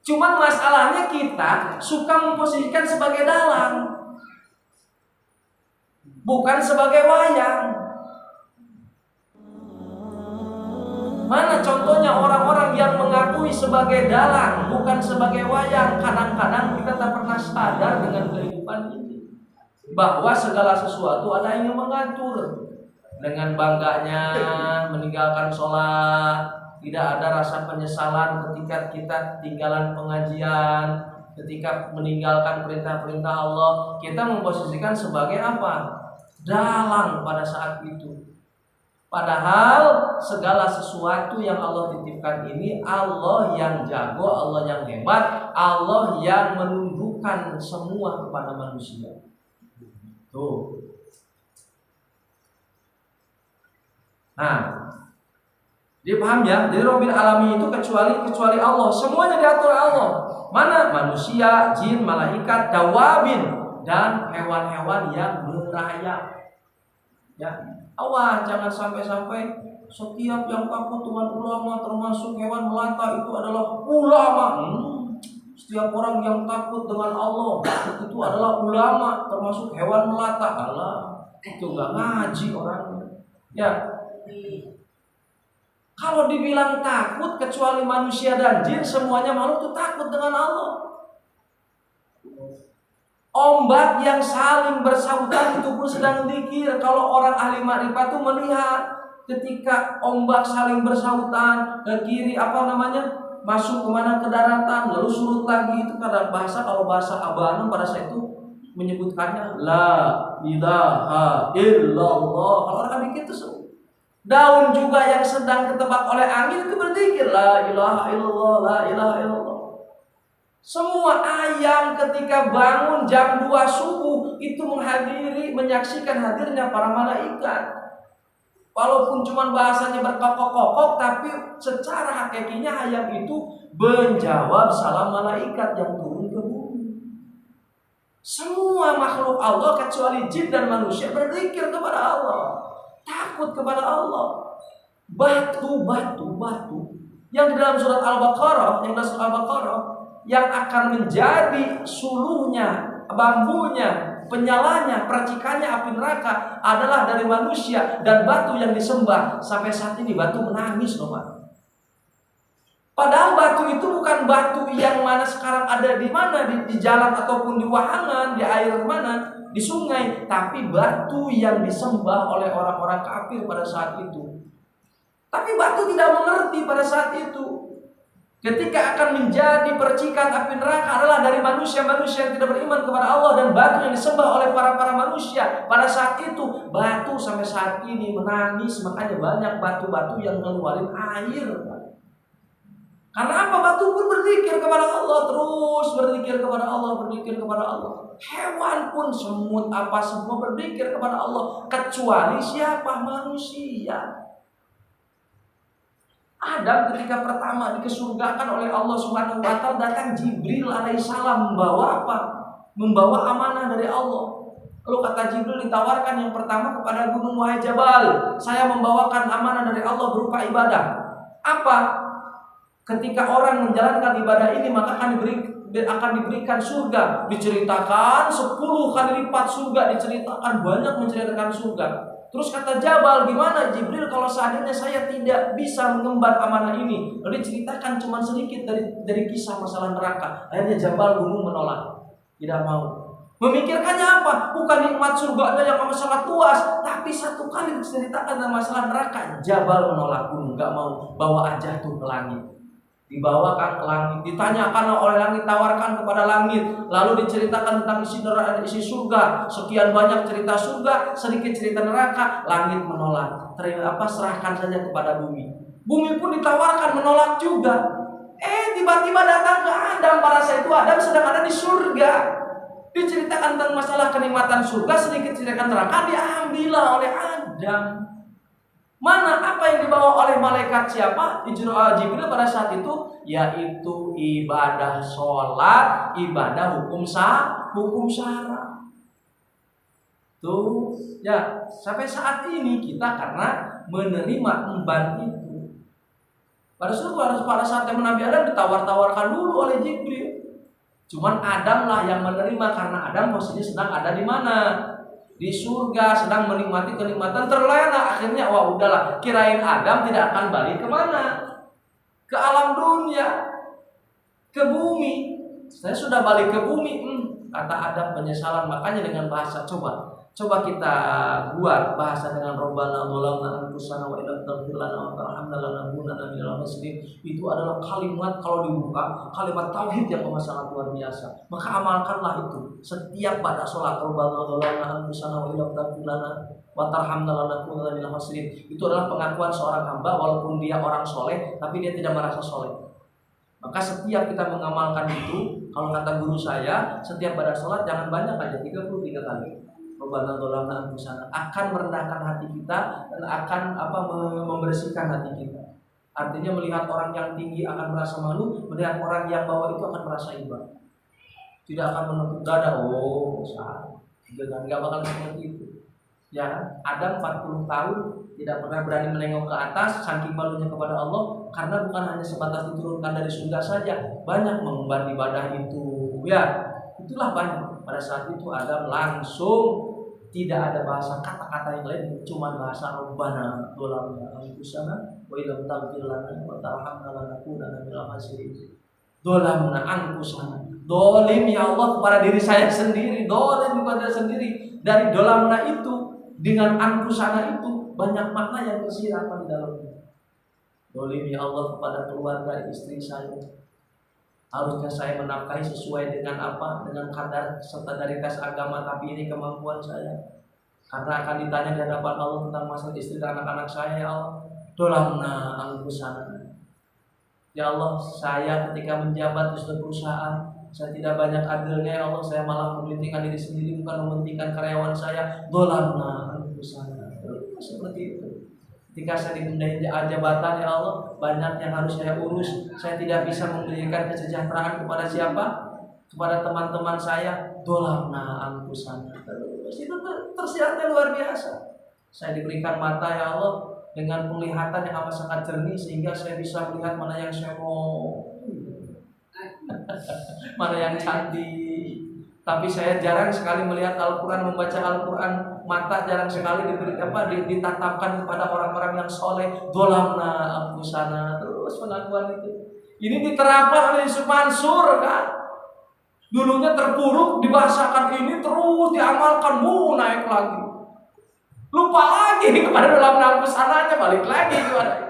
Cuman masalahnya kita suka memposisikan sebagai dalang, bukan sebagai wayang. Mana contohnya orang-orang yang mengakui sebagai dalang, bukan sebagai wayang? Kadang-kadang kita tak pernah sadar dengan kehidupan ini, bahwa segala sesuatu ada yang mengatur. Dengan bangganya meninggalkan sholat, tidak ada rasa penyesalan ketika kita tinggalan pengajian, ketika meninggalkan perintah-perintah Allah. Kita memposisikan sebagai apa? Dalang pada saat itu. Padahal segala sesuatu yang Allah titipkan ini, Allah yang jago, Allah yang hebat, Allah yang menundukkan semua kepada manusia. Tuh. Nah, dia paham ya? Jadi Rabbil Alamin itu kecuali Allah, semuanya diatur Allah. Mana? Manusia, jin, malaikat, dawabin, dan hewan-hewan yang berayap. Ya, awas jangan sampai-sampai setiap yang takut dengan ulama, termasuk hewan melata, itu adalah ulama. Setiap orang yang takut dengan Allah itu adalah ulama, termasuk hewan melata. Allah, itu nggak ngaji orangnya. Ya, kalau dibilang takut kecuali manusia dan jin, semuanya makhluk itu takut dengan Allah. Ombak yang saling bersautan itu pun sedang zikir. Kalau orang ahli makrifat itu melihat ketika ombak saling bersautan ke kiri, masuk kemana, ke daratan, lalu surut lagi, itu pada bahasa, kalau bahasa Abangan pada saat itu menyebutkannya la ilaha illallah. Kalau orang zikir itu daun juga yang sedang ketebak oleh angin itu berzikir la ilaha illallah, la ilaha illallah. Semua ayam ketika bangun jam 2 subuh itu menyaksikan hadirnya para malaikat. Walaupun cuma bahasanya berkokok-kokok, tapi secara hakikinya ayam itu menjawab salam malaikat yang turun ke bumi. Semua makhluk Allah kecuali jin dan manusia berzikir kepada Allah, takut kepada Allah. Batu yang di dalam surat Al-Baqarah, yang akan menjadi suluhnya, bambunya, penyalanya, percikannya api neraka adalah dari manusia dan batu yang disembah. Sampai saat ini batu menangis loh, Pak. Padahal batu itu bukan batu yang mana sekarang ada di mana, di jalan ataupun di wahangan, di air mana, di sungai, tapi batu yang disembah oleh orang-orang kafir pada saat itu. Tapi batu tidak mengerti pada saat itu. Ketika akan menjadi percikan api neraka adalah dari manusia-manusia yang tidak beriman kepada Allah, dan batu yang disembah oleh para manusia. Pada saat itu batu sampai saat ini menangis. Makanya banyak batu-batu yang ngeluarin air. Karena apa? Batu pun berzikir kepada Allah, terus berzikir kepada Allah, berzikir kepada Allah. Hewan pun, semut apa semua berzikir kepada Allah, kecuali siapa? Manusia. Adam ketika pertama dikesurgakan oleh Allah Subhanahu wa Ta'ala, datang Jibril alaihissalam membawa apa? Membawa amanah dari Allah. Lalu kata Jibril ditawarkan yang pertama kepada gunung, wahai Jabal, saya membawakan amanah dari Allah berupa ibadah. Apa? Ketika orang menjalankan ibadah ini maka akan diberikan surga. Diceritakan 10 kali lipat surga, diceritakan banyak menceritakan surga. Terus kata Jabal, gimana Jibril kalau seandainya saya tidak bisa mengemban amanah ini? Lalu diceritakan cuma sedikit dari kisah masalah neraka. Akhirnya Jabal gunung menolak, tidak mau. Memikirkannya apa? Bukan nikmat surga ada yang sangat luas, tapi satu kali diceritakan tentang masalah neraka, Jabal menolak, gunung nggak mau, bawa aja tuh ke langit. Dibawakan ke langit, ditanyakan oleh langit, tawarkan kepada langit, lalu diceritakan tentang isi neraka, isi surga, sekian banyak cerita surga, sedikit cerita neraka. Langit menolak, serahkan saja kepada bumi. Bumi pun ditawarkan, menolak juga. Tiba-tiba datang ke Adam. Pada saat itu Adam sedang ada di surga, diceritakan tentang masalah kenikmatan surga, sedikit cerita neraka, diambillah oleh Adam. Mana apa yang dibawa oleh malaikat siapa? Jibril pada saat itu, yaitu ibadah sholat, ibadah hukum syara. Tuh, ya sampai saat ini kita karena menerima emban itu, Pada saat Nabi Adam ditawar-tawarkan dulu oleh Jibril. Cuman Adam lah yang menerima karena Adam posisinya sedang ada di mana? Di surga, sedang menikmati kenikmatan terlena. Akhirnya wah udahlah, kirain Adam tidak akan balik kemana? Ke alam dunia, ke bumi. Saya sudah balik ke bumi. Kata Adam penyesalan. Makanya dengan bahasa Coba kita buat bahasa dengan Rabbana dzalamna anfusana wa illam taghfir lana wa tarhamna lanakunanna minal khasirin. Itu adalah kalimat, kalau dibuka, kalimat tauhid yang sangat luar biasa. Maka amalkanlah itu. Setiap pada sholat Rabbana dzalamna anfusana wa illam taghfir lana wa tarhamna lanakunanna minal khasirin. Itu adalah pengakuan seorang hamba walaupun dia orang soleh, tapi dia tidak merasa soleh. Maka setiap kita mengamalkan itu, kalau kata guru saya, setiap pada sholat jangan banyak aja, 33 kali. Rabbana dzalamna anfusana akan merendahkan hati kita dan akan membersihkan hati kita. Artinya melihat orang yang tinggi akan merasa malu, melihat orang yang bawah itu akan merasa iba. Tidak akan menepuk dada, salah. Enggak bakal seperti itu. Ya, Adam 40 tahun tidak pernah berani menengok ke atas saking malunya kepada Allah, karena bukan hanya sebatas diturunkan dari surga saja, banyak mengemban ibadah itu. Ya, itulah banyak. Pada saat itu Adam langsung tidak ada bahasa kata-kata yang lain, cuma bahasa Rabbana dzalamna anfusana wa illam taghfir lana wa tarhamna lanakunanna minal khasirin. Dzalamna anfusana, dolim ya Allah kepada diri saya sendiri, dolim kepada sendiri. Dari dolamna itu dengan anfusana itu banyak makna yang tersirat di dalamnya. Dolim ya Allah kepada keluarga istri saya. Harusnya saya menafkahi sesuai dengan dengan kadar serta dari tes agama, tapi ini kemampuan saya. Karena akan ditanya di hadapan Allah tentang masalah istri dan anak-anak saya, ya Allah. Dolamna anfusana. Ya Allah, saya ketika menjabat di suatu perusahaan, saya tidak banyak adilnya, ya Allah. Saya malah mementingkan diri sendiri, bukan mementingkan karyawan saya. Dolamna anfusana. Seperti itu. Ketika saya dimintai jabatan, ya Allah, banyak yang harus saya urus. Saya tidak bisa memberikan kesejahteraan kepada siapa? Kepada teman-teman saya. Dolamna anfusana. Terus itu tersiratnya luar biasa. Saya diberikan mata, ya Allah, dengan penglihatan yang amat sangat jernih, sehingga saya bisa melihat mana yang saya mau, mana yang cantik. Tapi saya jarang sekali melihat Al-Quran, membaca Al-Quran. Mata jarang sekali ditatapkan kepada orang-orang yang soleh. Dolamna anfusana. Terus pengakuan itu. Ini diterapkan oleh Yusuf Mansur, kan? Dulunya terpuruk, dibahasakan ini, terus diamalkan, naik lagi. Lupa lagi kepada dolamna anfusananya, balik lagi kepada